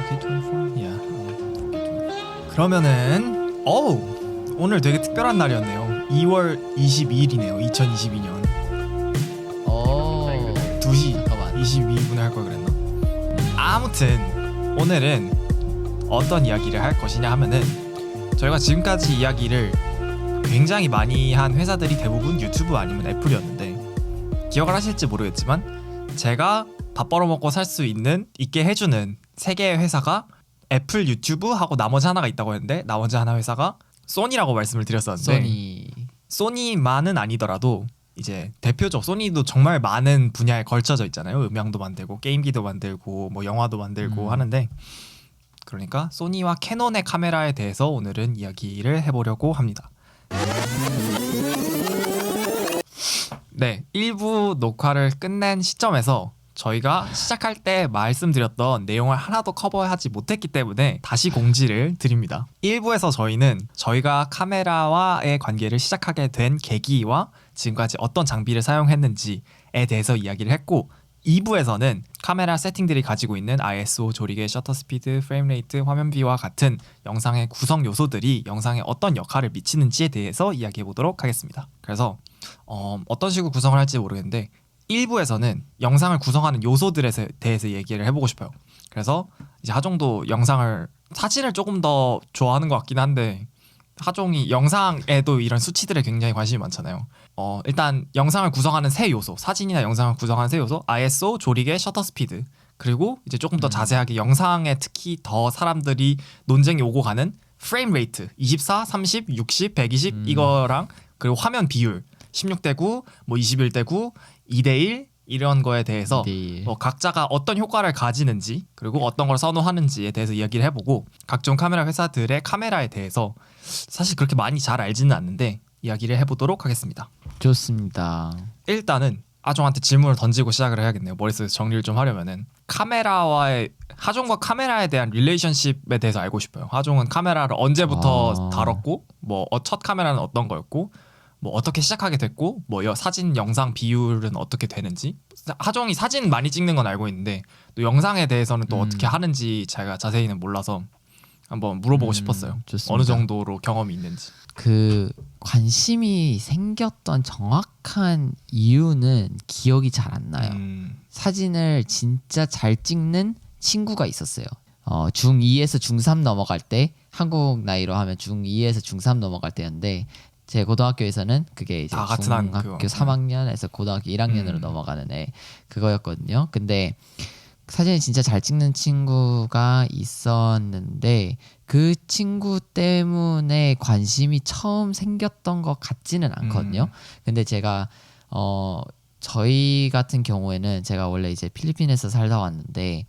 4K24? Yeah. 그러면은 오늘 되게 특별한 날이었네요. 2월 22일이네요. 2022년. 2시 잠깐만. 22분에 할 걸 그랬나? 아무튼 오늘은 어떤 이야기를 할 것이냐 하면은 저희가 지금까지 이야기를 굉장히 많이 한 회사들이 대부분 유튜브 아니면 애플이었는데 기억을 하실지 모르겠지만 제가 밥 벌어먹고 살 수 있게 해주는 세 개의 회사가 애플, 유튜브 하고 나머지 하나가 있다고 했는데 나머지 하나 회사가 소니라고 말씀을 드렸었는데 소니만은 아니더라도 이제 대표적 소니도 정말 많은 분야에 걸쳐져 있잖아요. 음향도 만들고 게임기도 만들고 뭐 영화도 만들고 하는데 그러니까 소니와 캐논의 카메라에 대해서 오늘은 이야기를 해보려고 합니다. 네, 1부 녹화를 끝낸 시점에서 저희가 시작할 때 말씀드렸던 내용을 하나도 커버하지 못했기 때문에 다시 공지를 드립니다. 1부에서 저희는 저희가 카메라와의 관계를 시작하게 된 계기와 지금까지 어떤 장비를 사용했는지에 대해서 이야기를 했고 2부에서는 카메라 세팅들이 가지고 있는 ISO, 조리개, 셔터 스피드, 프레임 레이트, 화면 비와 같은 영상의 구성 요소들이 영상에 어떤 역할을 미치는지에 대해서 이야기해 보도록 하겠습니다. 그래서 어떤 식으로 구성을 할지 모르겠는데 1부에서는 영상을 구성하는 요소들에 대해서 얘기를 해보고 싶어요. 그래서 이제 하종도 사진을 조금 더 좋아하는 것 같긴 한데 하종이 영상에도 이런 수치들에 굉장히 관심이 많잖아요. 일단 영상을 구성하는 세 요소, 사진이나 영상을 구성하는 세 요소, ISO, 조리개, 셔터 스피드, 그리고 이제 조금 더 자세하게 영상에 특히 더 사람들이 논쟁이 오고 가는 프레임 레이트 24, 30, 60, 120 이거랑 그리고 화면 비율 16:9, 뭐 21:9, 2:1 이런 거에 대해서 뭐 각자가 어떤 효과를 가지는지 그리고 어떤 걸 선호하는지에 대해서 이야기를 해보고 각종 카메라 회사들의 카메라에 대해서 사실 그렇게 많이 잘 알지는 않는데 이야기를 해보도록 하겠습니다. 좋습니다. 일단은 하종한테 질문을 던지고 시작을 해야겠네요. 머릿속에서 정리를 좀 하려면은 하종과 카메라에 대한 릴레이션십에 대해서 알고 싶어요. 하종은 카메라를 언제부터 다뤘고 뭐 첫 카메라는 어떤 거였고 뭐 어떻게 시작하게 됐고 뭐 사진 영상 비율은 어떻게 되는지 하종이 사진 많이 찍는 건 알고 있는데 또 영상에 대해서는 또 어떻게 하는지 제가 자세히는 몰라서 한번 물어보고 싶었어요. 좋습니다. 어느 정도로 경험이 있는지. 그 관심이 생겼던 정확한 이유는 기억이 잘 안 나요. 사진을 진짜 잘 찍는 친구가 있었어요. 중2에서 중3 넘어갈 때 한국 나이로 하면 중2에서 중3 넘어갈 때였는데 제 고등학교에서는 그게 이제 중학교 3학년에서 고등학교 1학년으로 넘어가는 애 그거였거든요. 근데 사진을 진짜 잘 찍는 친구가 있었는데 그 친구 때문에 관심이 처음 생겼던 것 같지는 않거든요. 근데 제가 저희 같은 경우에는 제가 원래 이제 필리핀에서 살다 왔는데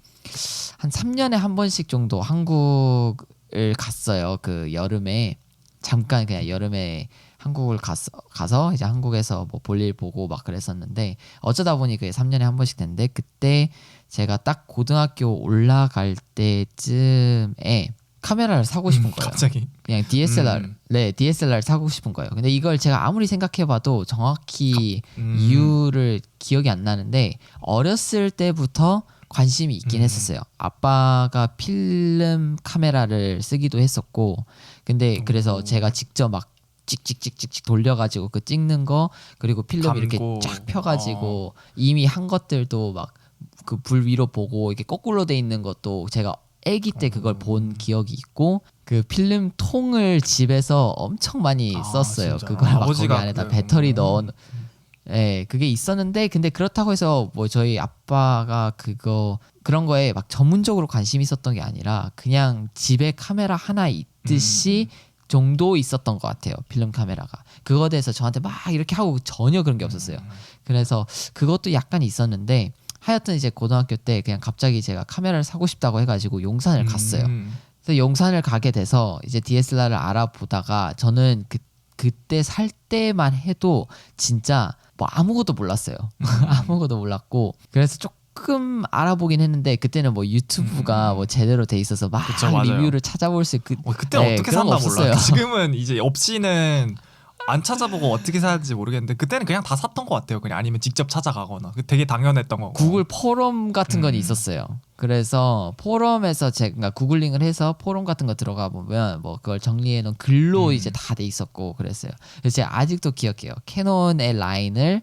한 3년에 한 번씩 정도 한국을 갔어요. 그 여름에 잠깐 그냥 여름에 한국을 가서 이제 한국에서 뭐 볼일 보고 막 그랬었는데 어쩌다 보니 그게 3년에 한 번씩 됐는데 그때 제가 딱 고등학교 올라갈 때쯤에 카메라를 사고 싶은 거예요. 갑자기 그냥 DSLR 사고 싶은 거예요. 근데 이걸 제가 아무리 생각해봐도 정확히 이유를 기억이 안 나는데 어렸을 때부터 관심이 있긴 했었어요. 아빠가 필름 카메라를 쓰기도 했었고 근데 그래서 제가 직접 막 찍찍찍찍찍 돌려가지고 그 찍는 거 그리고 필름 이렇게 쫙 펴가지고 이미 한 것들도 막 그 불 위로 보고 이렇게 거꾸로 돼 있는 것도 제가 아기 때 그걸 본 기억이 있고 그 필름 통을 집에서 엄청 많이 썼어요. 진짜? 그걸 막 거기 안에다 배터리 넣은 그게 있었는데 근데 그렇다고 해서 뭐 저희 아빠가 그런 거에 막 전문적으로 관심이 있었던 게 아니라 그냥 집에 카메라 하나 있듯이 정도 있었던 것 같아요. 필름 카메라가 그거에 대해서 저한테 막 이렇게 하고 전혀 그런 게 없었어요. 그래서 그것도 약간 있었는데 하여튼 이제 고등학교 때 그냥 갑자기 제가 카메라를 사고 싶다고 해가지고 용산을 갔어요. 그래서 용산을 가게 돼서 이제 DSLR을 알아보다가 저는 그때 살 때만 해도 진짜 뭐 아무것도 몰랐어요. 아무것도 몰랐고 그래서 조금 알아보긴 했는데 그때는 뭐 유튜브가 뭐 제대로 돼 있어서 막 리뷰를 찾아볼 수 그때 어떻게 샀나 몰라. 지금은 이제 없이는 안 찾아보고 어떻게 사는지 모르겠는데 그때는 그냥 다 샀던 것 같아요. 그냥 아니면 직접 찾아가거나 되게 당연했던 거고. 구글 포럼 같은 건 있었어요. 그래서 포럼에서 제가 구글링을 해서 포럼 같은 거 들어가 보면 뭐 그걸 정리해 놓은 글로 이제 다 돼 있었고 그랬어요. 그래서 제가 아직도 기억해요. 캐논의 라인을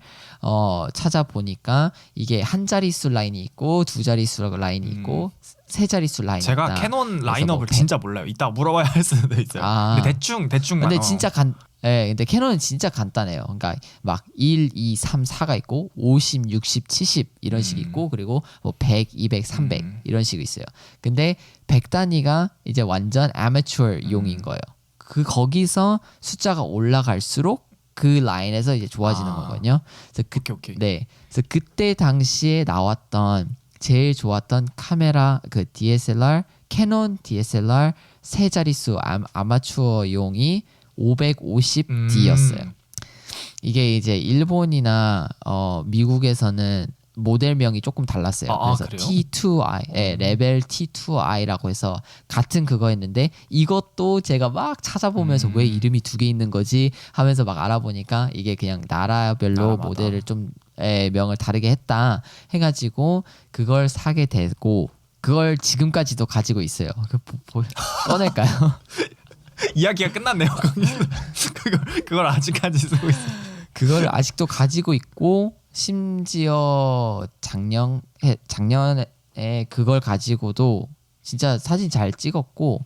찾아보니까 이게 한 자릿수 라인이 있고 두 자릿수 라인이 있고 세 자릿수 라인이 제가 있다. 캐논 그래서 라인업을 뭐 진짜 몰라요. 이따 물어봐야 할 수도 있어요. 아. 근데 대충만. 근데 진짜 근데 캐논은 진짜 간단해요. 그러니까 막 1, 2, 3, 4가 있고 50, 60, 70 이런 식이 있고 그리고 뭐 100, 200, 300 이런 식이 있어요. 근데 100단위가 이제 완전 아마추어용인 거예요. 거기서 숫자가 올라갈수록 그 라인에서 이제 좋아지는 거거든요. 그래서 오케이. 네. 그래서 그때 당시에 나왔던 제일 좋았던 카메라 그 DSLR 캐논 DSLR 세 자릿수 아마추어용이 550D였어요. 이게 이제 일본이나 미국에서는 모델명이 조금 달랐어요. 그래서 그래요? T2i, 레벨 T2i라고 해서 같은 그거였는데 이것도 제가 막 찾아보면서 왜 이름이 두 개 있는 거지 하면서 막 알아보니까 이게 그냥 나라별로 모델을 좀 명을 다르게 했다 해가지고 그걸 사게 되고 그걸 지금까지도 가지고 있어요. 꺼낼까요? 이야기가 끝났네요. 그걸 아직까지 쓰고 있어요. 그걸 아직도 가지고 있고 심지어 작년에 그걸 가지고도 진짜 사진 잘 찍었고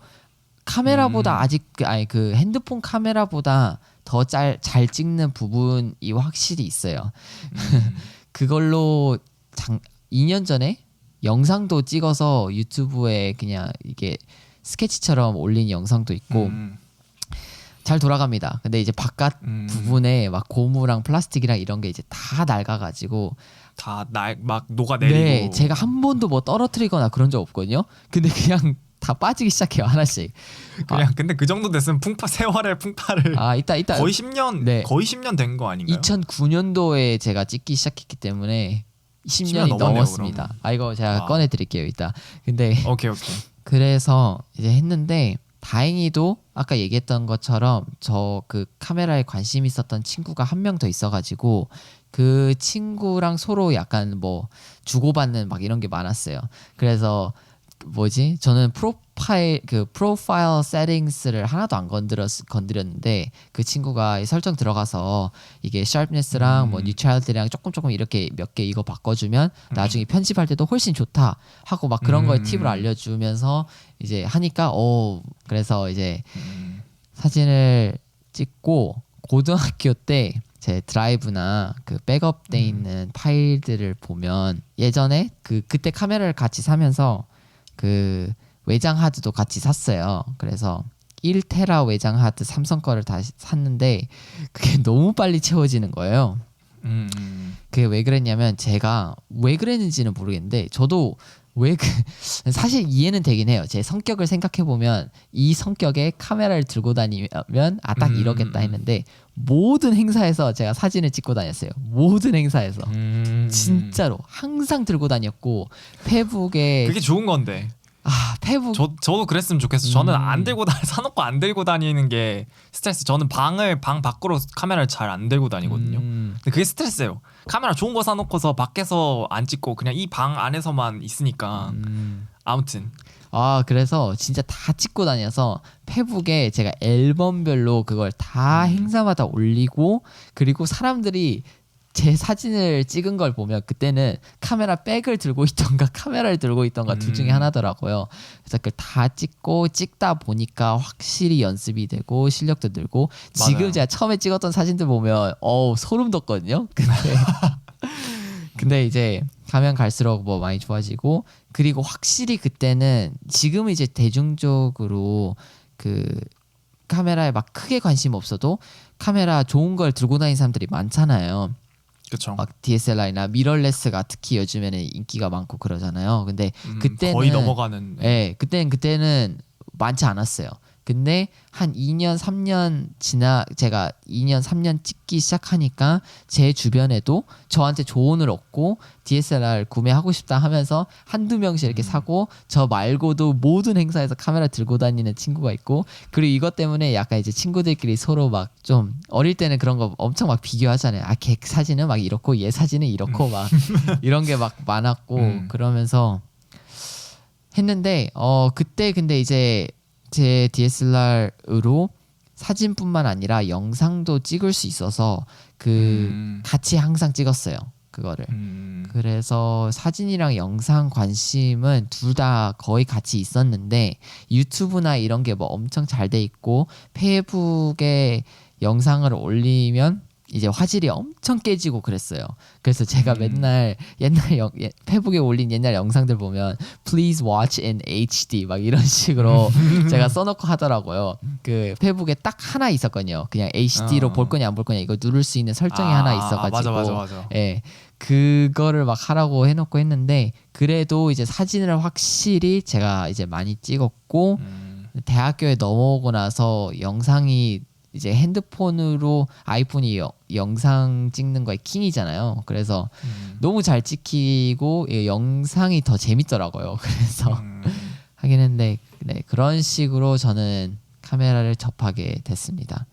카메라보다 아직 그 핸드폰 카메라보다 더 잘 찍는 부분이 확실히 있어요. 그걸로 2년 전에 영상도 찍어서 유튜브에 그냥 이게 스케치처럼 올린 영상도 있고 잘 돌아갑니다. 근데 이제 바깥 부분에 막 고무랑 플라스틱이랑 이런 게 이제 다 낡아가지고 다 막 녹아내리고. 네, 제가 한 번도 뭐 떨어뜨리거나 그런 적 없거든요. 근데 그냥 다 빠지기 시작해요 하나씩. 그냥 근데 그 정도 됐으면 세월의 풍파를 이따 거의 10년 네. 거의 10년 된 거 아닌가요? 2009년도에 제가 찍기 시작했기 때문에 10년 10년이 넘었네요, 넘었습니다. 그럼. 이거 제가 와. 꺼내드릴게요 이따. 근데 오케이. 그래서 이제 했는데 다행히도 아까 얘기했던 것처럼 저 그 카메라에 관심 있었던 친구가 한 명 더 있어가지고 그 친구랑 서로 약간 뭐 주고받는 막 이런 게 많았어요. 그래서 저는 프로파일 세팅스를 하나도 안 건드렸는데 그 친구가 설정 들어가서 이게 sharpness랑 뭐 neutrality랑 조금 이렇게 몇 개 이거 바꿔주면 나중에 편집할 때도 훨씬 좋다 하고 막 그런 거에 팁을 알려주면서 이제 하니까 그래서 이제 사진을 찍고 고등학교 때 제 드라이브나 그 백업돼 있는 파일들을 보면 예전에 그때 카메라를 같이 사면서 그 외장 하드도 같이 샀어요. 그래서 1테라 외장 하드 삼성 거를 다시 샀는데 그게 너무 빨리 채워지는 거예요. 그게 왜 그랬냐면 제가 왜 그랬는지는 모르겠는데 저도 사실 이해는 되긴 해요. 제 성격을 생각해 보면 이 성격에 카메라를 들고 다니면 딱 이러겠다 했는데 모든 행사에서 제가 사진을 찍고 다녔어요. 모든 행사에서 진짜로 항상 들고 다녔고 페북에 그게 좋은 건데. 페북 저도 그랬으면 좋겠어. 저는 사놓고 안 들고 다니는 게 스트레스. 저는 방 밖으로 카메라를 잘 안 들고 다니거든요. 근데 그게 스트레스예요. 카메라 좋은 거 사놓고서 밖에서 안 찍고 그냥 이 방 안에서만 있으니까. 아무튼 그래서 진짜 다 찍고 다녀서 페북에 제가 앨범별로 그걸 다 행사마다 올리고 그리고 사람들이 제 사진을 찍은 걸 보면 그때는 카메라 백을 들고 있던가 카메라를 들고 있던가 둘 중에 하나더라고요. 그래서 그걸 다 찍다 보니까 확실히 연습이 되고 실력도 늘고 지금 맞아요. 제가 처음에 찍었던 사진들 보면 소름 돋거든요. 근데 이제 가면 갈수록 뭐 많이 좋아지고 그리고 확실히 그때는 지금 이제 대중적으로 그 카메라에 막 크게 관심 없어도 카메라 좋은 걸 들고 다니는 사람들이 많잖아요. 그렇죠. 막 DSLR이나 미러레스가 특히 요즘에는 인기가 많고 그러잖아요. 근데 그때는 거의 넘어가는. 그때는 많지 않았어요. 근데 한 2년 3년 제가 2년 3년 찍기 시작하니까 제 주변에도 저한테 조언을 얻고 DSLR 구매하고 싶다 하면서 한두 명씩 이렇게 사고 저 말고도 모든 행사에서 카메라 들고 다니는 친구가 있고 그리고 이것 때문에 약간 이제 친구들끼리 서로 막 좀 어릴 때는 그런 거 엄청 막 비교하잖아요. 걔 사진은 막 이렇고 얘 사진은 이렇고 막 이런 게 막 많았고 그러면서 했는데 그때 근데 이제 제 DSLR으로 사진뿐만 아니라 영상도 찍을 수 있어서 같이 항상 찍었어요. 그거를. 그래서 사진이랑 영상 관심은 둘 다 거의 같이 있었는데 유튜브나 이런 게 뭐 엄청 잘 돼 있고 페이북에 영상을 올리면 이제 화질이 엄청 깨지고 그랬어요. 그래서 제가 맨날 페이북에 올린 옛날 영상들 보면 Please watch in HD 막 이런 식으로 제가 써놓고 하더라고요. 그 페이북에 딱 하나 있었거든요. 그냥 HD로 볼 거냐 안 볼 거냐 이거 누를 수 있는 설정이 하나 있어가지고 맞아. 예, 그거를 막 하라고 해놓고 했는데 그래도 이제 사진을 확실히 제가 이제 많이 찍었고 대학교에 넘어오고 나서 영상이 이제 핸드폰으로 아이폰이 영상 찍는 거에 킹이잖아요. 그래서 너무 잘 찍히고 영상이 더 재밌더라고요. 그래서 하긴 했는데 네, 그런 식으로 저는 카메라를 접하게 됐습니다.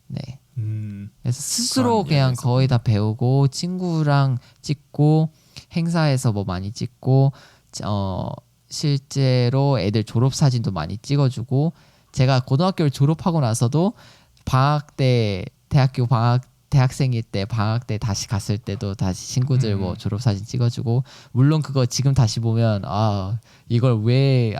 네. 그래서 스스로 그냥 거의 다 배우고 친구랑 찍고 행사에서 뭐 많이 찍고 실제로 애들 졸업 사진도 많이 찍어주고 제가 고등학교를 졸업하고 나서도 방학 때 대학생일 때 방학 때 다시 갔을 때도 다시 친구들 뭐 졸업 사진 찍어주고 물론 그거 지금 다시 보면 이걸 왜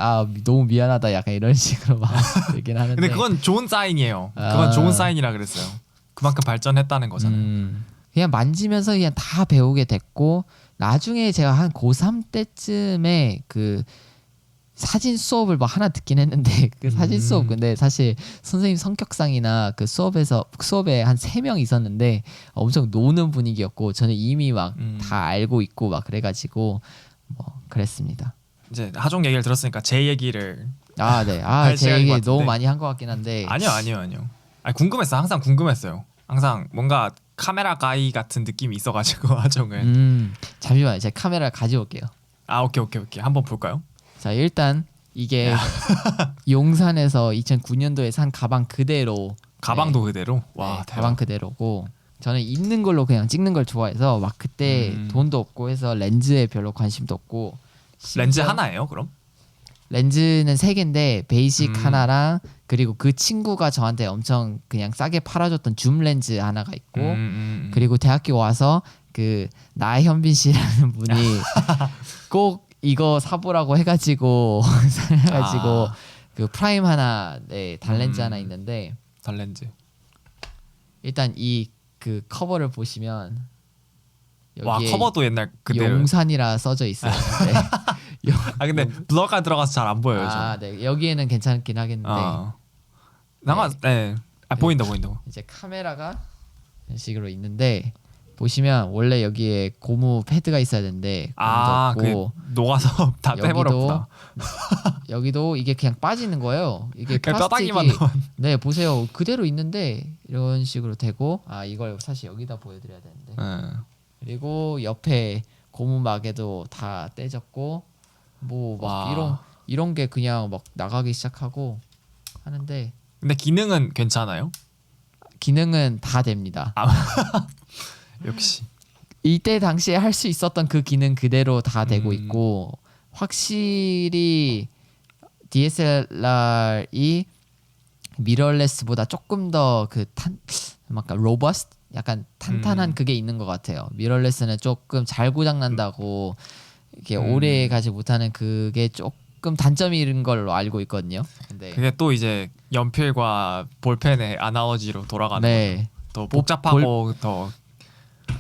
너무 미안하다 약간 이런 식으로 막 얘기는 하는데 근데 그건 좋은 사인이에요. 그건 좋은 사인이라 그랬어요. 그만큼 발전했다는 거잖아요. 그냥 만지면서 그냥 다 배우게 됐고 나중에 제가 한 고3 때쯤에 그 사진 수업을 막 하나 듣긴 했는데 그 사진 수업 근데 사실 선생님 성격상이나 그 수업에 한 3명 있었는데 엄청 노는 분위기였고 저는 이미 막 다 알고 있고 막 그래가지고 뭐 그랬습니다. 이제 하종 얘기를 들었으니까 제 얘기를 네. 제 얘기 너무 많이 한 것 같긴 한데 아니요. 아니, 궁금했어. 항상 궁금했어요. 항상 뭔가 카메라 가이 같은 느낌이 있어가지고 하종은. 잠시만요. 제가 카메라를 가져올게요. 오케이. 한번 볼까요? 자 일단 이게 용산에서 2009년도에 산 가방 그대로 가방도 그대로? 와 네, 대박. 가방 그대로고 저는 있는 걸로 그냥 찍는 걸 좋아해서 막 그때 돈도 없고 해서 렌즈에 별로 관심도 없고 렌즈 하나예요 그럼? 렌즈는 3개인데 베이직 하나랑 그리고 그 친구가 저한테 엄청 그냥 싸게 팔아줬던 줌 렌즈 하나가 있고 그리고 대학교 와서 그 나현빈 씨라는 분이 꼭 이거 사보라고 해가지고 그 프라임 하나 단렌즈 하나 있는데 단렌즈 일단 이 그 커버를 보시면 와 여기에 커버도 옛날 그대로 용산이라 써져 있어요. 네. 근데 블러가 들어가서 잘 안 보여요. 네. 여기에는 괜찮긴 하겠는데 보인다. 이제 카메라가 이런 식으로 있는데 보시면 원래 여기에 고무 패드가 있어야 되는데 그 녹아서 다 떼버렸구나. 여기도 이게 그냥 빠지는 거예요. 이게 플라스틱이 네 보세요 그대로 있는데 이런 식으로 되고 이걸 사실 여기다 보여드려야 되는데 그리고 옆에 고무 마개도 다 떼졌고 뭐 막 이런 게 그냥 막 나가기 시작하고 하는데 근데 기능은 괜찮아요? 기능은 다 됩니다. 역시 이때 당시에 할 수 있었던 그 기능 그대로 다 되고 있고 확실히 DSLR이 미러레스보다 조금 더 약간 로버스트 약간 탄탄한 그게 있는 것 같아요. 미러레스는 조금 잘 고장 난다고 이렇게 오래 가지 못하는 그게 조금 단점이 있는 걸로 알고 있거든요. 근데 그게 또 이제 연필과 볼펜의 아나로지로 돌아가는 거죠. 더 복잡하고 더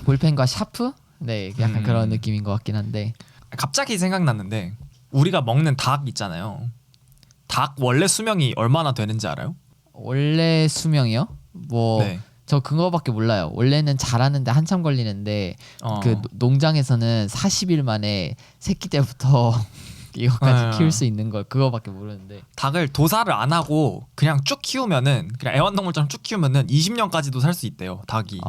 볼펜과 샤프? 네, 약간 그런 느낌인 것 같긴 한데 갑자기 생각났는데 우리가 먹는 닭 있잖아요. 닭 원래 수명이 얼마나 되는지 알아요? 원래 수명이요? 저 그거밖에 몰라요. 원래는 자라는데 한참 걸리는데 그 농장에서는 40일 만에 새끼 때부터 이거까지 키울 수 있는 걸 그거밖에 모르는데 닭을 도살을 안 하고 그냥 쭉 키우면은 그냥 애완동물처럼 쭉 키우면은 20년까지도 살 수 있대요. 닭이.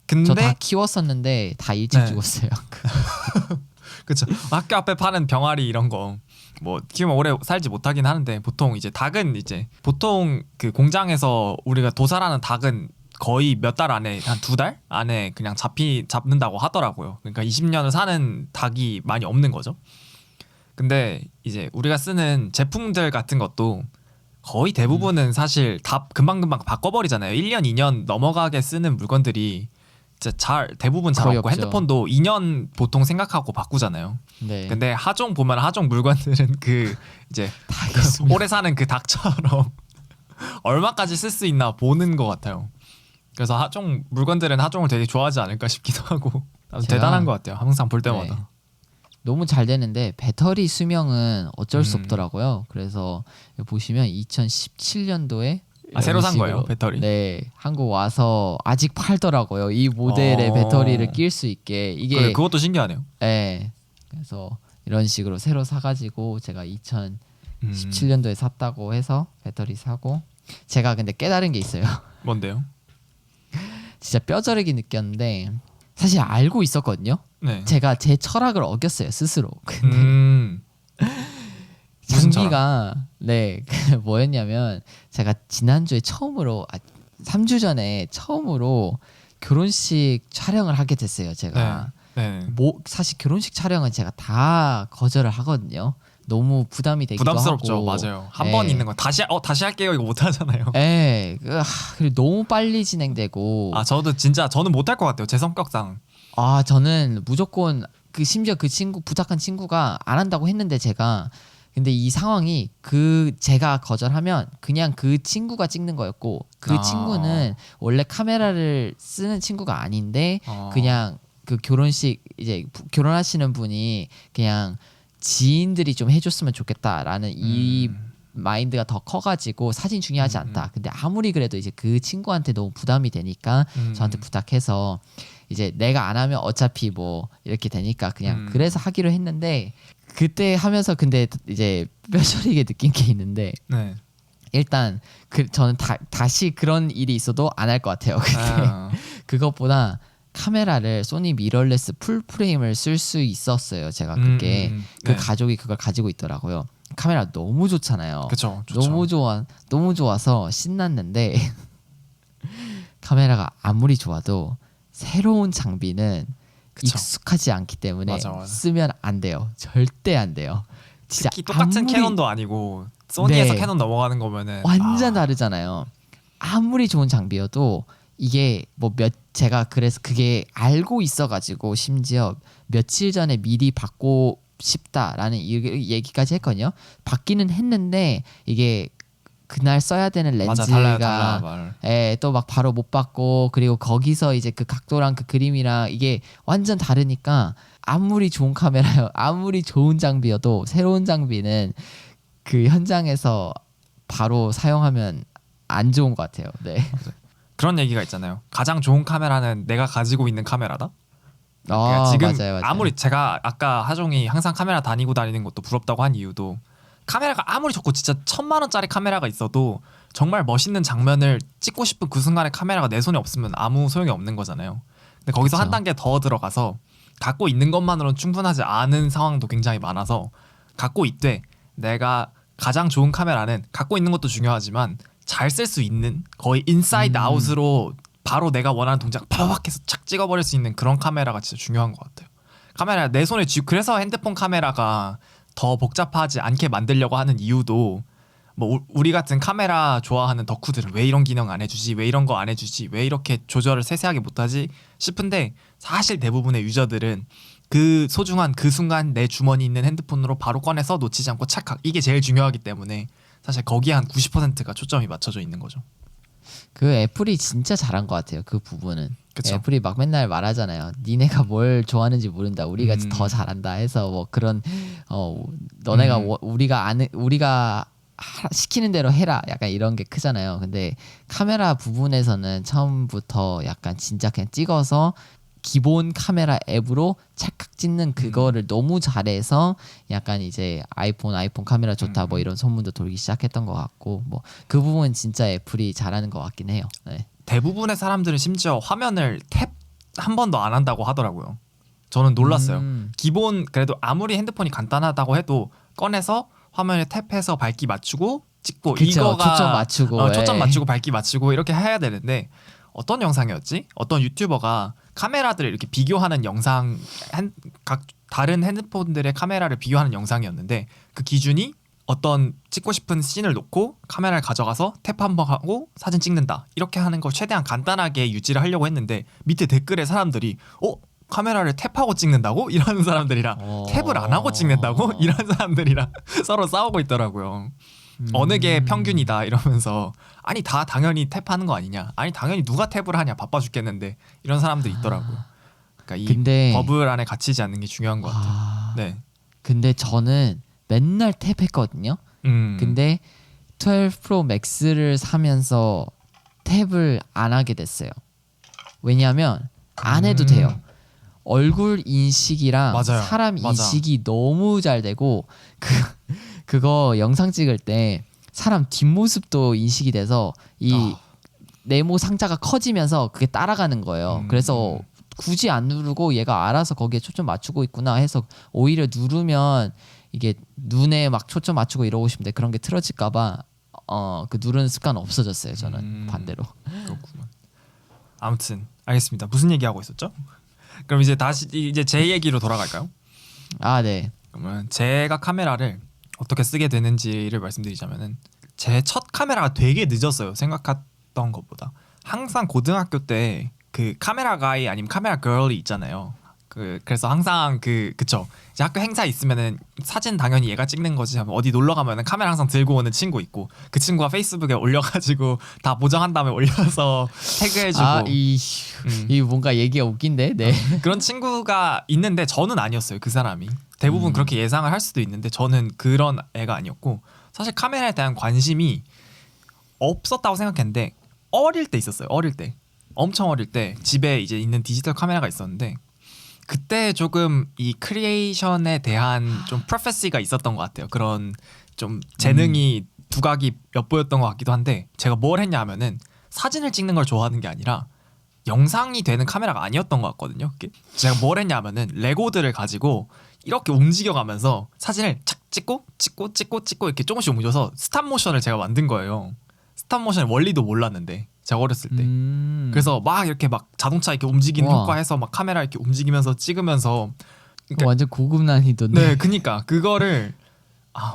근데 저 다 키웠었는데 다 일찍 죽었어요. 그렇죠. 학교 앞에 파는 병아리 이런 거 뭐 키우면 오래 살지 못하긴 하는데 보통 이제 닭은 이제 보통 그 공장에서 우리가 도살하는 닭은 거의 몇 달 안에 한 2달 안에 그냥 잡는다고 하더라고요. 그러니까 20년을 사는 닭이 많이 없는 거죠. 근데 이제 우리가 쓰는 제품들 같은 것도 거의 대부분은 사실 다 금방금방 바꿔버리잖아요. 1년, 2년 넘어가게 쓰는 물건들이 진짜 대부분 잘 거의 없고 없죠. 핸드폰도 2년 보통 생각하고 바꾸잖아요. 네. 근데 하종 보면 하종 물건들은 그 이제 다 그 있습니다. 오래 사는 그 닭처럼 얼마까지 쓸 수 있나 보는 것 같아요. 그래서 하종 물건들은 하종을 되게 좋아하지 않을까 싶기도 하고 제가- 대단한 것 같아요. 항상 볼 때마다. 네. 너무 잘 되는데 배터리 수명은 어쩔 수 없더라고요. 그래서 보시면 2017년도에 새로 산 거예요, 배터리? 네, 한국 와서 아직 팔더라고요. 이 모델의 어. 배터리를 낄 수 있게 이게 그것도 신기하네요. 네, 그래서 이런 식으로 새로 사가지고 제가 2017년도에 음. 샀다고 해서 배터리 사고 제가 근데 깨달은 게 있어요. 뭔데요? 진짜 뼈저리게 느꼈는데 사실 알고 있었거든요. 네. 제가 제 철학을 어겼어요 스스로. 근데 음. 무슨 장비가 네 뭐였냐면 제가 지난주에 처음으로 3주 전에 처음으로 결혼식 촬영을 하게 됐어요. 제가 네. 사실 결혼식 촬영은 제가 다 거절을 하거든요. 너무 부담이 되기도 부담스럽죠. 하고. 맞아요. 한 번 네. 있는 거 다시 할게요 이거 못 하잖아요. 예, 그리고 너무 빨리 진행되고. 저는 못 할 것 같아요. 제 성격상. 저는 무조건 심지어 그 친구 부탁한 친구가 안 한다고 했는데 제가 근데 이 상황이 제가 거절하면 그냥 그 친구가 찍는 거였고 그 친구는 원래 카메라를 쓰는 친구가 아닌데 그냥 그 결혼식 이제 결혼하시는 분이 그냥 지인들이 좀 해줬으면 좋겠다라는 이 마인드가 더 커가지고 사진 중요하지 않다. 근데 아무리 그래도 이제 그 친구한테 너무 부담이 되니까 저한테 부탁해서 이제 내가 안 하면 어차피 뭐 이렇게 되니까 그냥 그래서 하기로 했는데 그때 하면서 근데 이제 뼈저리게 느낀 게 있는데 네. 일단 저는 다시 그런 일이 있어도 안 할 것 같아요. 근데 그것보다 카메라를 소니 미러레스 풀 프레임을 쓸 수 있었어요. 제가 그게 그 네. 가족이 그걸 가지고 있더라고요. 카메라 너무 좋잖아요. 그쵸. 좋죠. 너무 좋아서 신났는데 카메라가 아무리 좋아도 새로운 장비는 그쵸. 익숙하지 않기 때문에 맞아. 쓰면 안 돼요. 절대 안 돼요. 진짜 특히 똑같은 캐논도 아니고 소니에서 네. 캐논 넘어가는 거면은 완전 다르잖아요. 아무리 좋은 장비여도 이게 제가 그래서 그게 알고 있어가지고 심지어 며칠 전에 미리 받고 싶다라는 얘기까지 했거든요. 받기는 했는데 이게 그날 써야 되는 맞아, 달라 렌즈가 말. 또 막 바로 못 받고 그리고 거기서 이제 그 각도랑 그 그림이랑 이게 완전 다르니까 아무리 좋은 카메라요, 아무리 좋은 장비여도 새로운 장비는 그 현장에서 바로 사용하면 안 좋은 것 같아요. 네. 그런 얘기가 있잖아요. 가장 좋은 카메라는 내가 가지고 있는 카메라다. 그러니까 지금 맞아요. 아무리 제가 아까 하종이 항상 카메라 다니는 것도 부럽다고 한 이유도 카메라가 아무리 좋고 진짜 1,000만 원짜리 카메라가 있어도 정말 멋있는 장면을 찍고 싶은 그 순간에 카메라가 내 손에 없으면 아무 소용이 없는 거잖아요. 근데 거기서 그쵸. 한 단계 더 들어가서 갖고 있는 것만으로는 충분하지 않은 상황도 굉장히 많아서 갖고 있되 내가 가장 좋은 카메라는 갖고 있는 것도 중요하지만 잘 쓸 수 있는 거의 인사이드 아웃으로 바로 내가 원하는 동작 파박 해서 착 찍어버릴 수 있는 그런 카메라가 진짜 중요한 것 같아요. 카메라 내 손에 그래서 핸드폰 카메라가 더 복잡하지 않게 만들려고 하는 이유도 뭐 우리 같은 카메라 좋아하는 덕후들은 왜 이런 기능 안 해주지, 왜 이런 거 안 해주지, 왜 이렇게 조절을 세세하게 못하지 싶은데 사실 대부분의 유저들은 그 소중한 그 순간 내 주머니 있는 핸드폰으로 바로 꺼내서 놓치지 않고 찰칵 이게 제일 중요하기 때문에 사실 거기에 한 90%가 초점이 맞춰져 있는 거죠. 그 애플이 진짜 잘한 것 같아요. 그 부분은. 그쵸. 애플이 막 맨날 말하잖아요. 니네가 뭘 좋아하는지 모른다. 우리가 더 잘한다 해서 뭐 그런 너네가 우리가 시키는 대로 해라. 약간 이런 게 크잖아요. 근데 카메라 부분에서는 처음부터 약간 진짜 그냥 찍어서 기본 카메라 앱으로 찰칵 찍는 그거를 너무 잘해서 약간 이제 아이폰 카메라 좋다 뭐 이런 소문도 돌기 시작했던 것 같고 뭐 그 부분 진짜 애플이 잘하는 것 같긴 해요. 네. 대부분의 사람들은 심지어 화면을 탭 한 번도 안 한다고 하더라고요. 저는 놀랐어요. 기본 그래도 아무리 핸드폰이 간단하다고 해도 꺼내서 화면에 탭해서 밝기 맞추고 찍고 그쵸, 이거가 초점 맞추고 초점 예. 맞추고 밝기 맞추고 이렇게 해야 되는데 어떤 영상이었지? 어떤 유튜버가 카메라들을 이렇게 비교하는 영상 각 다른 핸드폰들의 카메라를 비교하는 영상이었는데 그 기준이 어떤 찍고 싶은 씬을 놓고 카메라를 가져가서 탭 한 번 하고 사진 찍는다 이렇게 하는 걸 최대한 간단하게 유지를 하려고 했는데 밑에 댓글에 사람들이 카메라를 탭하고 찍는다고? 이러는 사람들이랑 탭을 안 하고 찍는다고? 이런 사람들이랑 서로 싸우고 있더라고요. 어느 게 평균이다 이러면서 아니 다 당연히 탭하는 거 아니냐, 아니 당연히 누가 탭을 하냐 바빠 죽겠는데 이런 사람들이 있더라고요. 그러니까 이 근데 버블 안에 갇히지 않는 게 중요한 것 같아요. 네. 근데 저는 맨날 탭했거든요. 근데 12 프로 맥스를 사면서 탭을 안 하게 됐어요. 왜냐하면 안 해도 돼요. 얼굴 인식이랑 맞아요. 사람 맞아. 인식이 너무 잘 되고 그거 영상 찍을 때 사람 뒷모습도 인식이 돼서 이 네모 상자가 커지면서 그게 따라가는 거예요. 그래서 굳이 안 누르고 얘가 알아서 거기에 초점 맞추고 있구나 해서 오히려 누르면 이게 눈에 막 초점 맞추고 이러고 싶은데 그런 게 틀어질까봐 그 누르는 습관 없어졌어요. 저는 반대로. 그렇구나. 아무튼 알겠습니다. 무슨 얘기하고 있었죠? 그럼 이제 다시 이제 제 얘기로 돌아갈까요? 아 네. 그러면 제가 카메라를 어떻게 쓰게 되는지를 말씀드리자면은 제 첫 카메라가 되게 늦었어요. 생각했던 것보다. 항상 고등학교 때 그 카메라 가이 아니면 카메라 걸이 있잖아요. 그래서 항상 그쵸. 이제 학교 행사 있으면은 사진 당연히 얘가 찍는 거지 하면 어디 놀러 가면은 카메라 항상 들고 오는 친구 있고 그 친구가 페이스북에 올려가지고 다 보정한 다음에 올려서 태그해주고 이 뭔가 얘기가 웃긴데. 네. 그런 친구가 있는데 저는 아니었어요. 그 사람이 대부분 그렇게 예상을 할 수도 있는데 저는 그런 애가 아니었고 사실 카메라에 대한 관심이 없었다고 생각했는데 어릴 때 있었어요. 어릴 때 엄청 어릴 때 집에 이제 있는 디지털 카메라가 있었는데 그때 조금 이 크리에이션에 대한 좀 프로페시가 있었던 것 같아요. 그런 좀 재능이 두각이 엿보였던 것 같기도 한데 제가 뭘 했냐 하면은 사진을 찍는 걸 좋아하는 게 아니라 영상이 되는 카메라가 아니었던 것 같거든요. 그게. 제가 뭘 했냐 하면은 레고들을 가지고 이렇게 움직여가면서 사진을 착 찍고 이렇게 조금씩 옮겨서 스탑 모션을 제가 만든 거예요. 스탑 모션의 원리도 몰랐는데 제가 어렸을 때. 그래서 막 이렇게 막 자동차 이렇게 움직이는 우와. 효과해서 막 카메라 이렇게 움직이면서 찍으면서 그러니까, 완전 고급 난이도인데. 네, 그니까 그거를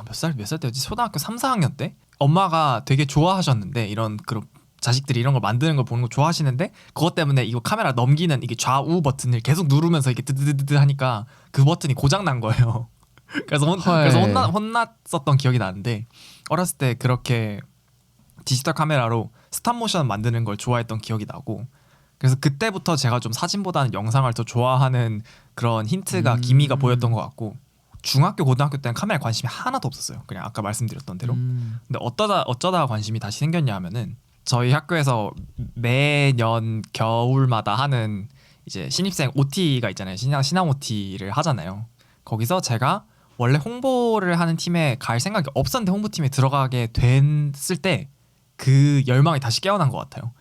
몇 살 때였지? 초등학교 3, 4학년 때 엄마가 되게 좋아하셨는데 이런 그런 자식들이 이런 걸 만드는 걸 보는 거 좋아하시는데 그것 때문에 이거 카메라 넘기는 이게 좌우 버튼을 계속 누르면서 이렇게 드드드드 하니까 그 버튼이 고장 난 거예요. 그래서 혼났었던 기억이 나는데 어렸을 때 그렇게 디지털 카메라로 스탑 모션 만드는 걸 좋아했던 기억이 나고 그래서 그때부터 제가 좀 사진보다는 영상을 더 좋아하는 그런 힌트가 기미가 보였던 것 같고 중학교 고등학교 때는 카메라에 관심이 하나도 없었어요. 그냥 아까 말씀드렸던 대로. 근데 어쩌다가 관심이 다시 생겼냐 하면은 저희 학교에서 매년 겨울마다 하는 이제 신입생 OT가 있잖아요. 신앙 OT를 하잖아요. 거기서 제가 원래 홍보를 하는 팀에 갈 생각이 없었는데 홍보팀에 들어가게 됐을 때 그 열망이 다시 깨어난 것 같아요.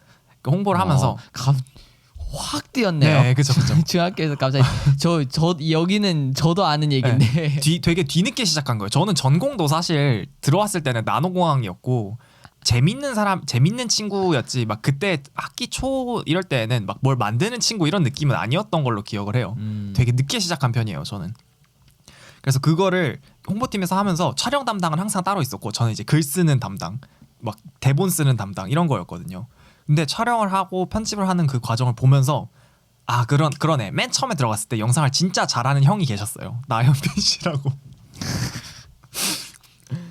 그 홍보를 하면서 확 뛰었네요. 네, 그죠. 중학교에서 갑자기 저 여기는 저도 아는 얘기인데. 네, 되게 뒤늦게 시작한 거예요. 저는 전공도 사실 들어왔을 때는 나노공학이었고 재밌는 친구였지 막 그때 학기 초 이럴 때는 막 뭘 만드는 친구 이런 느낌은 아니었던 걸로 기억을 해요. 되게 늦게 시작한 편이에요, 저는. 그래서 그거를 홍보팀에서 하면서 촬영 담당은 항상 따로 있었고 저는 이제 글 쓰는 담당, 막 대본 쓰는 담당 이런 거였거든요. 근데 촬영을 하고 편집을 하는 그 과정을 보면서 그러네. 맨 처음에 들어갔을 때 영상을 진짜 잘하는 형이 계셨어요. 나현빈 씨라고.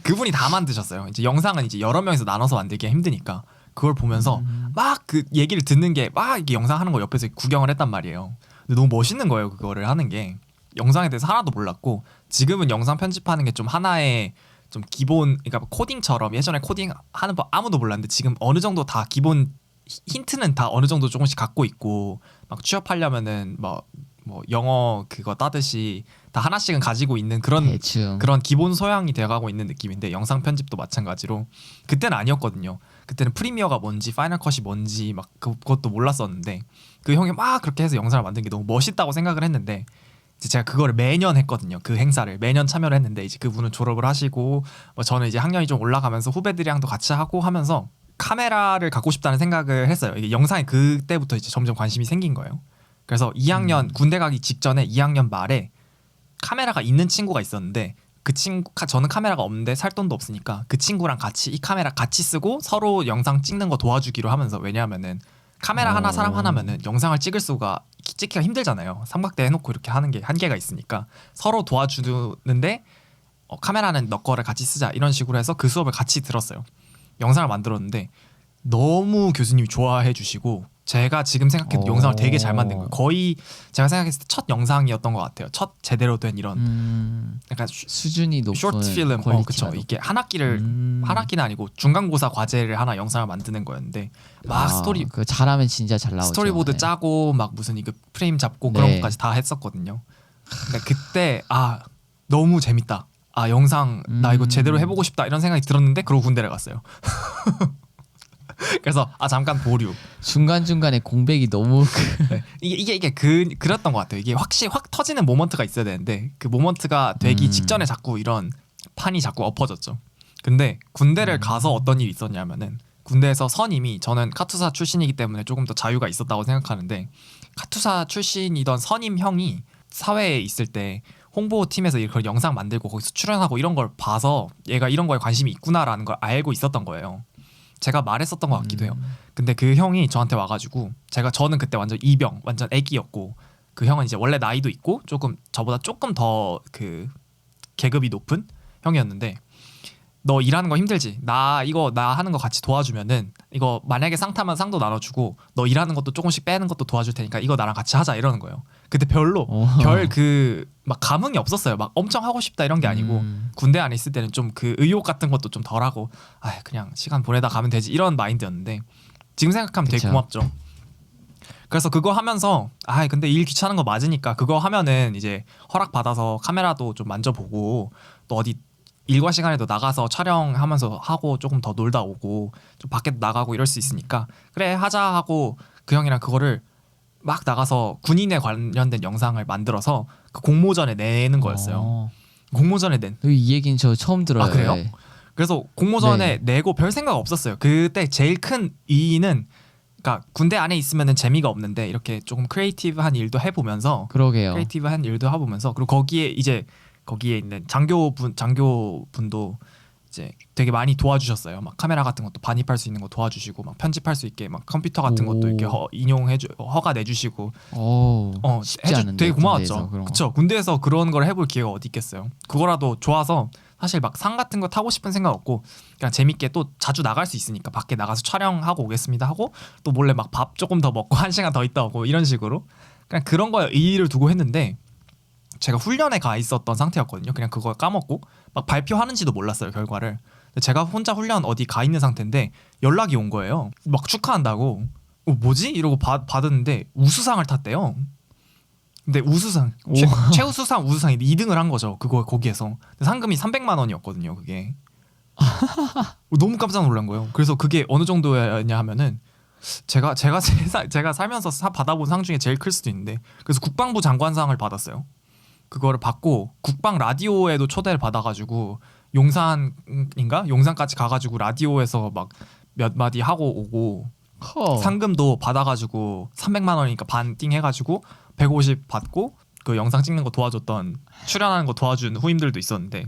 그분이 다 만드셨어요. 이제 영상은 이제 여러 명이서 나눠서 만들기가 힘드니까 그걸 보면서 막 그 얘기를 듣는 게 막 이게 영상 하는 거 옆에서 구경을 했단 말이에요. 근데 너무 멋있는 거예요. 그거를 하는 게. 영상에 대해서 하나도 몰랐고 지금은 영상 편집하는 게 좀 하나의 좀 기본, 그러니까 코딩처럼 예전에 코딩 하는 법 아무도 몰랐는데 지금 어느 정도 다 기본 힌트는 다 어느 정도 조금씩 갖고 있고 막 취업하려면은 뭐 영어 그거 따듯이 다 하나씩은 가지고 있는 그런 기본 소양이 돼가고 있는 느낌인데 영상 편집도 마찬가지로 그때는 아니었거든요. 그때는 프리미어가 뭔지 파이널 컷이 뭔지 막 그것도 몰랐었는데 그 형이 막 그렇게 해서 영상을 만든 게 너무 멋있다고 생각을 했는데 이제 제가 그거를 매년 했거든요. 그 행사를 매년 참여를 했는데 이제 그분은 졸업을 하시고 저는 이제 학년이 좀 올라가면서 후배들이랑도 같이 하고 하면서 카메라를 갖고 싶다는 생각을 했어요. 이게 영상에 그때부터 이제 점점 관심이 생긴 거예요. 그래서 2학년 군대 가기 직전에 2학년 말에 카메라가 있는 친구가 있었는데 그 친구 저는 카메라가 없는데 살 돈도 없으니까 그 친구랑 같이 이 카메라 같이 쓰고 서로 영상 찍는 거 도와주기로 하면서 왜냐하면은 카메라 하나 사람 하나면은 영상을 찍기가 힘들잖아요. 삼각대 해놓고 이렇게 하는 게 한계가 있으니까 서로 도와주는데 카메라는 너 거를 같이 쓰자 이런 식으로 해서 그 수업을 같이 들었어요. 영상을 만들었는데 너무 교수님이 좋아해 주시고 제가 지금 생각해도 영상을 되게 잘 만든 거예요. 거의 제가 생각했을 때 첫 영상이었던 것 같아요. 첫 제대로 된 이런 약간 수준이 높은 쇼트 필름, 그쵸. 이게 한 학기는 아니고 중간고사 과제를 하나 영상을 만드는 거였는데 막 스토리 그 잘하면 진짜 잘 나오죠. 스토리보드 네. 짜고 막 무슨 이거 프레임 잡고 그런 네. 것까지 다 했었거든요. 근데 그때 너무 재밌다. 영상 나 이거 제대로 해보고 싶다 이런 생각이 들었는데 그러고 군대를 갔어요. 그래서 잠깐 보류. 중간 중간에 공백이 너무 네. 이게 그랬던 것 같아요. 이게 확실히 확 터지는 모먼트가 있어야 되는데 그 모먼트가 되기 직전에 자꾸 이런 판이 자꾸 엎어졌죠. 근데 군대를 가서 어떤 일이 있었냐면은 군대에서 선임이 저는 카투사 출신이기 때문에 조금 더 자유가 있었다고 생각하는데 카투사 출신이던 선임 형이 사회에 있을 때 홍보팀에서 이걸 영상 만들고 거기서 출연하고 이런 걸 봐서 얘가 이런 거에 관심이 있구나라는 걸 알고 있었던 거예요. 제가 말했었던 것 같기도 해요. 근데 그 형이 저한테 와가지고 저는 그때 완전 이병 완전 애기였고 그 형은 이제 원래 나이도 있고 저보다 조금 더 그 계급이 높은 형이었는데 너 일하는 거 힘들지? 나 하는 거 같이 도와주면은 이거 만약에 상 타면 상도 나눠주고 너 일하는 것도 조금씩 빼는 것도 도와줄 테니까 이거 나랑 같이 하자 이러는 거예요. 그때 별로 별 막 감흥이 없었어요. 막 엄청 하고 싶다 이런 게 아니고 군대 안에 있을 때는 좀 그 의욕 같은 것도 좀 덜하고 그냥 시간 보내다 가면 되지 이런 마인드였는데 지금 생각하면 되게 그쵸. 고맙죠. 그래서 그거 하면서 근데 일 귀찮은 거 맞으니까 그거 하면은 이제 허락 받아서 카메라도 좀 만져보고 또 어디 일과 시간에도 나가서 촬영하면서 하고 조금 더 놀다 오고 좀 밖에 나가고 이럴 수 있으니까 그래 하자 하고 그 형이랑 그거를 막 나가서 군인에 관련된 영상을 만들어서 그 공모전에 내는 거였어요. 공모전에 낸. 이 얘기는 저 처음 들어요. 그래요? 네. 그래서 공모전에 네. 내고 별 생각 없었어요. 그때 제일 큰 이의는 그러니까 군대 안에 있으면은 재미가 없는데 이렇게 조금 크리에이티브한 일도 해보면서 그러게요. 크리에이티브한 일도 해보면서 그리고 거기에 있는 장교분도 이제 되게 많이 도와주셨어요. 막 카메라 같은 것도 반입할 수 있는 거 도와주시고 막 편집할 수 있게 막 컴퓨터 같은 것도 이렇게 허가 내주시고 쉽지 않은데 되게 고마웠죠. 군대에서 그런 거. 그쵸. 군대에서 그런 걸 해볼 기회가 어디 있겠어요. 그거라도 좋아서 사실 막 상 같은 거 타고 싶은 생각 없고 그냥 재밌게 또 자주 나갈 수 있으니까 밖에 나가서 촬영하고 오겠습니다 하고 또 몰래 막 밥 조금 더 먹고 1시간 더 있다 오고 이런 식으로 그냥 그런 거에 의의를 두고 했는데 제가 훈련에 가 있었던 상태였거든요. 그냥 그걸 까먹고 막 발표하는지도 몰랐어요 결과를. 근데 제가 혼자 훈련 어디 가 있는 상태인데 연락이 온 거예요. 막 축하한다고. 뭐지? 이러고 받았는데 우수상을 탔대요. 근데 우수상 최우수상 우수상이 2등을 한 거죠. 거기에서 근데 상금이 300만 원이었거든요. 그게 너무 깜짝 놀란 거예요. 그래서 그게 어느 정도였냐 하면은 제가 살면서 받아본 상 중에 제일 클 수도 있는데 그래서 국방부 장관상을 받았어요. 그거를 받고 국방 라디오에도 초대를 받아가지고 용산까지 가가지고 라디오에서 막 몇 마디 하고 오고 상금도 받아가지고 300만 원이니까 반띵 해가지고 150 받고 그 영상 찍는 거 도와줬던 출연하는 거 도와준 후임들도 있었는데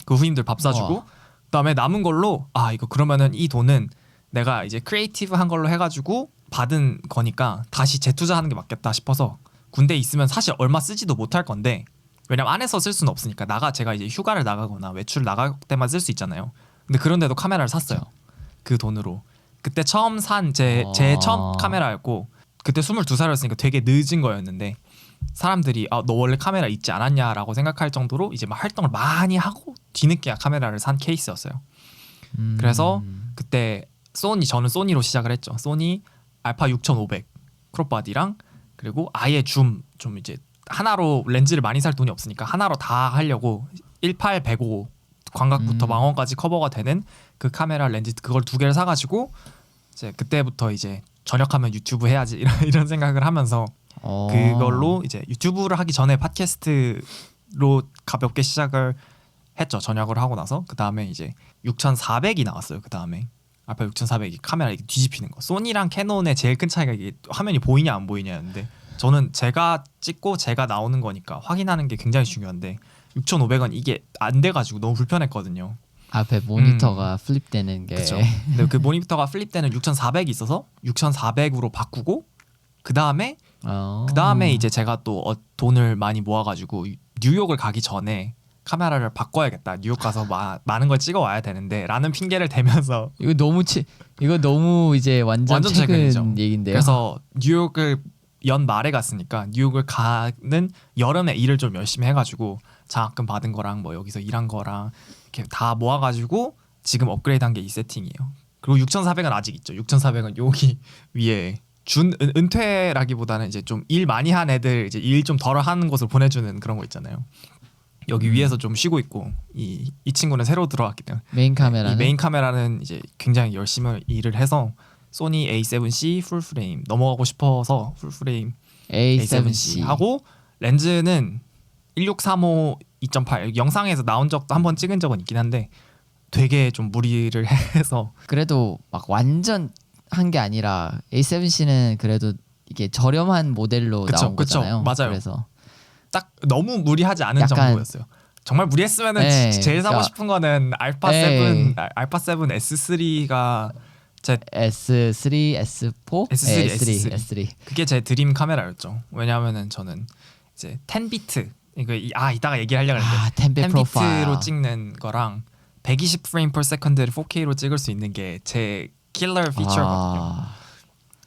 그 후임들 밥 사주고 그다음에 남은 걸로 이거 그러면은 이 돈은 내가 이제 크리에이티브한 걸로 해가지고 받은 거니까 다시 재투자하는 게 맞겠다 싶어서 군대에 있으면 사실 얼마 쓰지도 못할 건데 왜냐면 안에서 쓸 수는 없으니까 제가 이제 휴가를 나가거나 외출을 나갈 때만 쓸 수 있잖아요. 근데 그런데도 카메라를 샀어요. 그 돈으로. 그때 처음 산 제 처음 카메라였고 그때 22살이었으니까 되게 늦은 거였는데 사람들이 너 원래 카메라 있지 않았냐라고 생각할 정도로 이제 막 활동을 많이 하고 뒤늦게 카메라를 산 케이스였어요. 그래서 그때 저는 소니로 시작을 했죠. 소니 알파 6500 크롭바디랑 그리고 아예 좀 이제 하나로 렌즈를 많이 살 돈이 없으니까 하나로 다 하려고 18, 105 광각부터 망원까지 커버가 되는 그 카메라 렌즈 그걸 2개를 사가지고 이제 그때부터 이제 전역하면 유튜브 해야지 이런 생각을 하면서 그걸로 이제 유튜브를 하기 전에 팟캐스트로 가볍게 시작을 했죠. 전역을 하고 나서 그 다음에 이제 6400이 나왔어요. 그 다음에 알파 6400이 카메라 이렇게 뒤집히는 거. 소니랑 캐논의 제일 큰 차이가 이게 화면이 보이냐 안 보이냐였는데 저는 제가 찍고 제가 나오는 거니까 확인하는 게 굉장히 중요한데 6,500원 이게 안 돼가지고 너무 불편했거든요. 앞에 모니터가 플립되는 게. 그렇죠. 근데 그 모니터가 플립되는 6,400이 있어서 6,400으로 바꾸고 그 다음에 이제 제가 또 돈을 많이 모아가지고 뉴욕을 가기 전에 카메라를 바꿔야겠다. 뉴욕 가서 많은 걸 찍어 와야 되는데 라는 핑계를 대면서 이거 너무 이제 완전 최근 최근이죠. 얘긴데요. 그래서 뉴욕을 연말에 갔으니까 뉴욕을 가는 여름에 일을 좀 열심히 해가지고 장학금 받은 거랑 뭐 여기서 일한 거랑 이렇게 다 모아가지고 지금 업그레이드한 게 이 세팅이에요. 그리고 6,400은 아직 있죠. 6,400은 여기 위에 은퇴라기보다는 이제 좀 일 많이 한 애들 이제 일 좀 덜 하는 곳을 보내주는 그런 거 있잖아요. 여기 위에서 좀 쉬고 있고 이 친구는 새로 들어왔기 때문에 메인 카메라는 이 메인 카메라는 이제 굉장히 열심히 일을 해서 소니 A7C 풀프레임 넘어가고 싶어서 풀프레임 A7C 하고 렌즈는 1635 2.8 영상에서 나온 적도 한번 찍은 적은 있긴 한데 되게 좀 무리를 해서 그래도 막 완전 한 게 아니라 A7C는 그래도 이게 저렴한 모델로 그쵸, 나온 그쵸. 거잖아요. 맞아요. 그래서 딱 너무 무리하지 않은 약간- 정도였어요. 정말 무리했으면은 네, 제일 사고 그러니까- 싶은 거는 알파 네. 7 알파 7 S3가 S3, S4, S3, S3, S3. 그게 제 드림 카메라였죠. 왜냐하면은 저는 이제 10비트 이따가 얘기하려고 했는데 10비 프로파일. 10비트로 찍는 거랑 120 프레임 per second를 4K로 찍을 수 있는 게 제 킬러 피처거든요.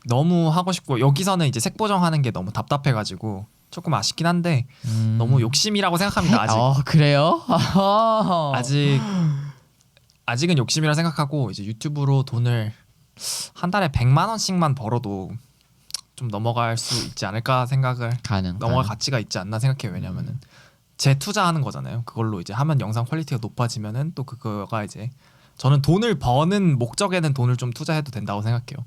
너무 하고 싶고 여기서는 이제 색 보정하는 게 너무 답답해가지고 조금 아쉽긴 한데 너무 욕심이라고 생각합니다. 아직 그래요? 아직은 욕심이라 생각하고 이제 유튜브로 돈을 한 달에 100만 원씩만 벌어도 좀 넘어갈 수 있지 않을까 생각을 넘어갈 가치가 있지 않나 생각해요. 왜냐면은 재투자하는 거잖아요. 그걸로 이제 하면 영상 퀄리티가 높아지면은 또 그거가 이제 저는 돈을 버는 목적에는 돈을 좀 투자해도 된다고 생각해요.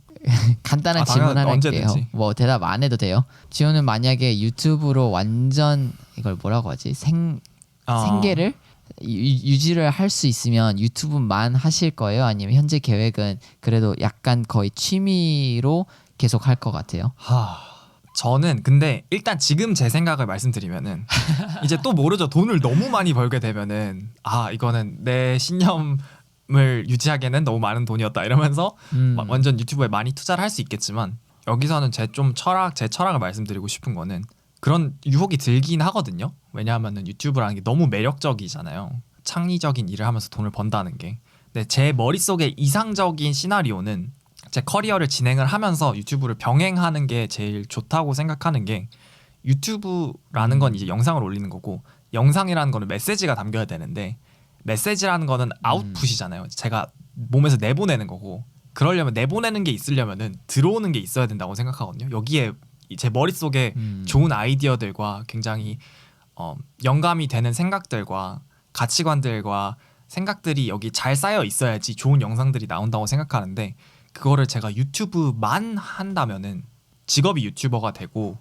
간단한 질문 하나 할게요. 언제든지. 뭐 대답 안 해도 돼요. 지호는 만약에 유튜브로 완전 이걸 뭐라고 하지? 생계를 유지를 할 수 있으면 유튜브만 하실 거예요? 아니면 현재 계획은 그래도 약간 거의 취미로 계속 할 것 같아요? 저는 근데 일단 지금 제 생각을 말씀드리면은 이제 또 모르죠. 돈을 너무 많이 벌게 되면은 이거는 내 신념을 유지하기에는 너무 많은 돈이었다 이러면서 막 완전 유튜브에 많이 투자를 할 수 있겠지만 여기서는 제 철학을 말씀드리고 싶은 거는 그런 유혹이 들긴 하거든요. 왜냐하면은 유튜브라는 게 너무 매력적이잖아요. 창의적인 일을 하면서 돈을 번다는 게. 근데 제 머릿속에 이상적인 시나리오는 제 커리어를 진행을 하면서 유튜브를 병행하는 게 제일 좋다고 생각하는 게 유튜브라는 건 이제 영상을 올리는 거고 영상이라는 거는 메시지가 담겨야 되는데 메시지라는 거는 아웃풋이잖아요. 제가 몸에서 내보내는 거고 그러려면 내보내는 게 있으려면은 들어오는 게 있어야 된다고 생각하거든요. 여기에 제 머릿속에 좋은 아이디어들과 굉장히 영감이 되는 생각들과 가치관들과 생각들이 여기 잘 쌓여 있어야지 좋은 영상들이 나온다고 생각하는데 그거를 제가 유튜브만 한다면은 직업이 유튜버가 되고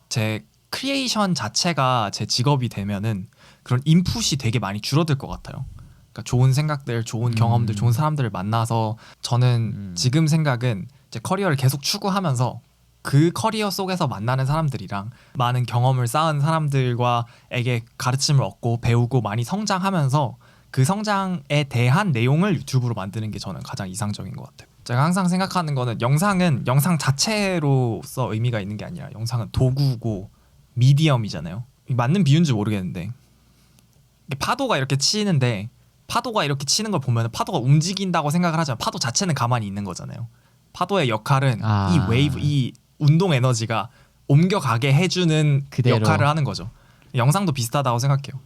제 크리에이션 자체가 제 직업이 되면은 그런 인풋이 되게 많이 줄어들 것 같아요. 그러니까 좋은 생각들, 좋은 경험들, 좋은 사람들을 만나서 저는 지금 생각은 제 커리어를 계속 추구하면서 그 커리어 속에서 만나는 사람들이랑 많은 경험을 쌓은 사람들과에게 가르침을 얻고 배우고 많이 성장하면서 그 성장에 대한 내용을 유튜브로 만드는 게 저는 가장 이상적인 것 같아요. 제가 항상 생각하는 거는 영상은 영상 자체로서 의미가 있는 게 아니라 영상은 도구고 미디엄이잖아요. 맞는 비유인지 모르겠는데 파도가 이렇게 치는데 파도가 이렇게 치는 걸 보면 파도가 움직인다고 생각을 하지만 파도 자체는 가만히 있는 거잖아요. 파도의 역할은 이 웨이브, 이 운동 에너지가 옮겨가게 해주는 그대로. 역할을 하는 거죠. 영상도 비슷하다고 생각해요.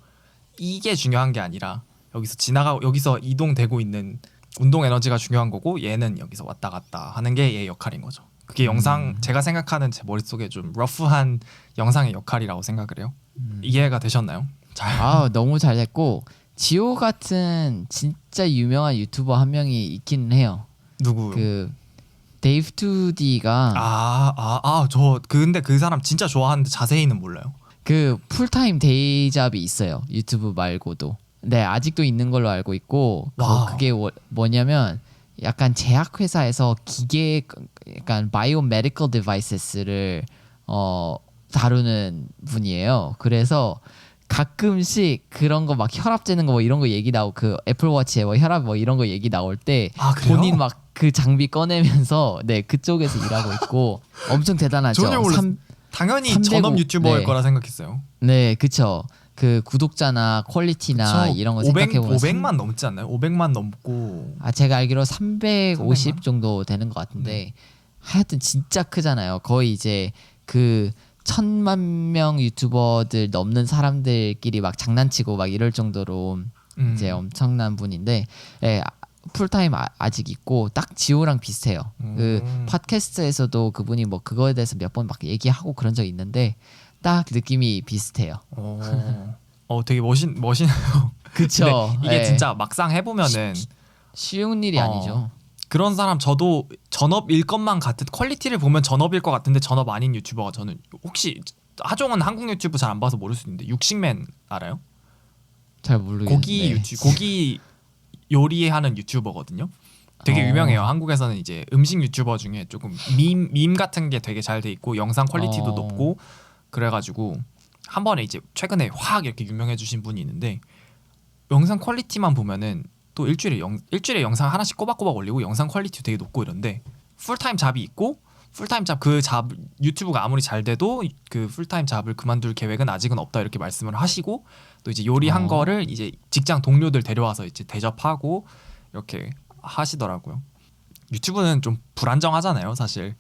이게 중요한 게 아니라 여기서 이동되고 있는 운동 에너지가 중요한 거고 얘는 여기서 왔다 갔다 하는 게 얘의 역할인 거죠. 그게 영상 제가 생각하는 제 머릿속에 좀 러프한 영상의 역할이라고 생각을 해요. 이해가 되셨나요? 너무 잘 됐고 지호 같은 진짜 유명한 유튜버 한 명이 있기는 해요. 누구? 그 데이브 2D가 저 근데 그 사람 진짜 좋아하는데 자세히는 몰라요. 그 풀타임 데이잡이 있어요. 유튜브 말고도. 네, 아직도 있는 걸로 알고 있고 그게 뭐냐면 약간 제약회사에서 기계 약간 바이오 메디컬 디바이스를 다루는 분이에요. 그래서 가끔씩 그런 거 막 혈압 재는 거 뭐 이런 거 얘기 나오고 그 애플워치에 뭐 혈압 뭐 이런 거 얘기 나올 때 그래요? 본인 막 그 장비 꺼내면서 네 그쪽에서 일하고 있고 엄청 대단하죠. 전혀 몰랐어요. 당연히 305 전업 유튜버일 네. 거라 생각했어요. 네, 그쵸. 그 구독자나 퀄리티나 그쵸? 이런 거 500, 생각해보면 500만 넘지 않나요? 500만 넘고 제가 알기로 350 300만? 정도 되는 것 같은데 네. 하여튼 진짜 크잖아요. 거의 이제 그 1,000만 명 유튜버들 넘는 사람들끼리 막 장난치고 막 이럴 정도로 이제 엄청난 분인데 예, 풀타임 아직 있고 딱 지호랑 비슷해요. 그 팟캐스트에서도 그분이 뭐 그거에 대해서 몇 번 막 얘기하고 그런 적 있는데 딱 느낌이 비슷해요. 되게 멋있네요. 그쵸. 근데 이게 예. 진짜 막상 해보면은 쉬운 일이 아니죠. 그런 사람 저도 전업일 것만 같은 퀄리티를 보면 전업일 것 같은데 전업 아닌 유튜버가 저는 혹시 하종은 한국 유튜브 잘 안 봐서 모를 수 있는데 육식맨 알아요? 잘 모르겠는데. 고기 요리하는 유튜버거든요. 되게 유명해요. 한국에서는 이제 음식 유튜버 중에 조금 밈 같은 게 되게 잘 돼 있고 영상 퀄리티도 높고 그래가지고 한 번에 이제 최근에 확 이렇게 유명해주신 분이 있는데 영상 퀄리티만 보면은 또 일주일에 영상 하나씩 꼬박꼬박 올리고 영상 퀄리티 되게 높고 이런데 풀타임 잡이 있고 풀타임 잡 유튜브가 아무리 잘 돼도 그 풀타임 잡을 그만둘 계획은 아직은 없다 이렇게 말씀을 하시고 또 이제 요리한 거를 이제 직장 동료들 데려와서 이제 대접하고 이렇게 하시더라고요. 유튜브는 좀 불안정하잖아요, 사실.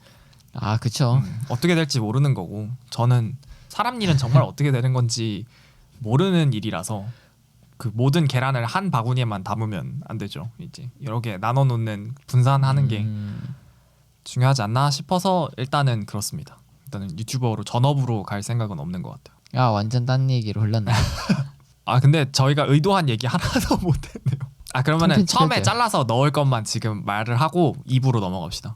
그쵸. 어떻게 될지 모르는 거고 저는 사람 일은 정말 어떻게 되는 건지 모르는 일이라서 그 모든 계란을 한 바구니에만 담으면 안 되죠. 이제 여러 개 나눠 놓는 분산하는 게 중요하지 않나 싶어서 일단은 그렇습니다. 일단은 유튜버로 전업으로 갈 생각은 없는 것 같아요. 완전 딴 얘기로 흘렀네요. 근데 저희가 의도한 얘기 하나도 못했네요. 그러면은 처음에 잘라서 넣을 것만 지금 말을 하고 2부로 넘어갑시다.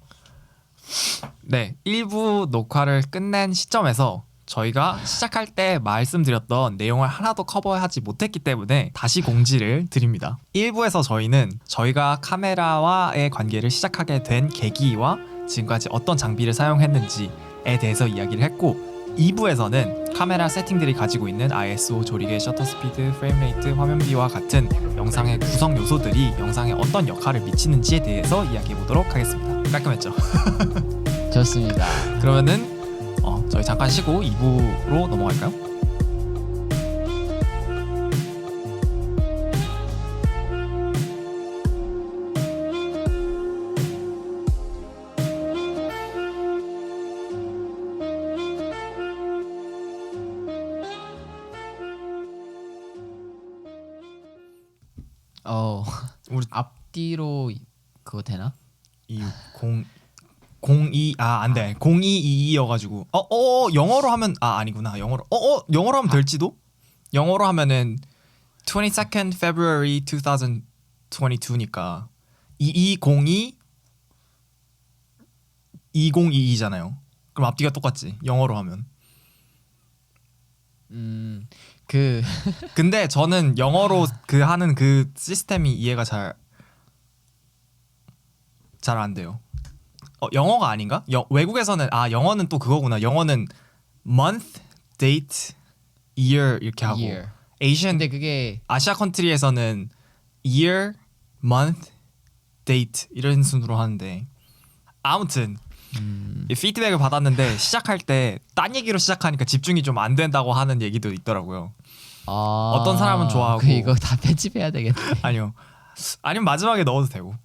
네, 1부 녹화를 끝낸 시점에서 저희가 시작할 때 말씀드렸던 내용을 하나도 커버하지 못했기 때문에 다시 공지를 드립니다. 1부에서 저희는 저희가 카메라와의 관계를 시작하게 된 계기와 지금까지 어떤 장비를 사용했는지에 대해서 이야기를 했고 2부에서는 카메라 세팅들이 가지고 있는 ISO, 조리개, 셔터 스피드, 프레임 레이트, 화면비와 같은 영상의 구성 요소들이 영상에 어떤 역할을 미치는지에 대해서 이야기해 보도록 하겠습니다. 깔끔했죠? 좋습니다. 그러면은 저희 잠깐 쉬고 2부로 넘어갈까요? 우리 앞뒤로 그거 되나? 02 안돼 0222여가지고 영어로 하면 아니구나 영어로 하면 될지도 영어로 하면은 22nd February 2022니까 2202 2022잖아요. 그럼 앞뒤가 똑같지 영어로 하면. 근데 저는 영어로 그 하는 그 시스템이 이해가 잘 안 돼요. 영어가 아닌가? 외국에서는 영어는 또 그거구나. 영어는 month, date, year 이렇게 하고 근데 그게 아시아 컨트리에서는 year, month, date 이런 순으로 하는데 아무튼 이 피드백을 받았는데 시작할 때 딴 얘기로 시작하니까 집중이 좀 안 된다고 하는 얘기도 있더라고요. 어떤 사람은 좋아하고 이거 다 편집해야 되겠네. 아니면 마지막에 넣어도 되고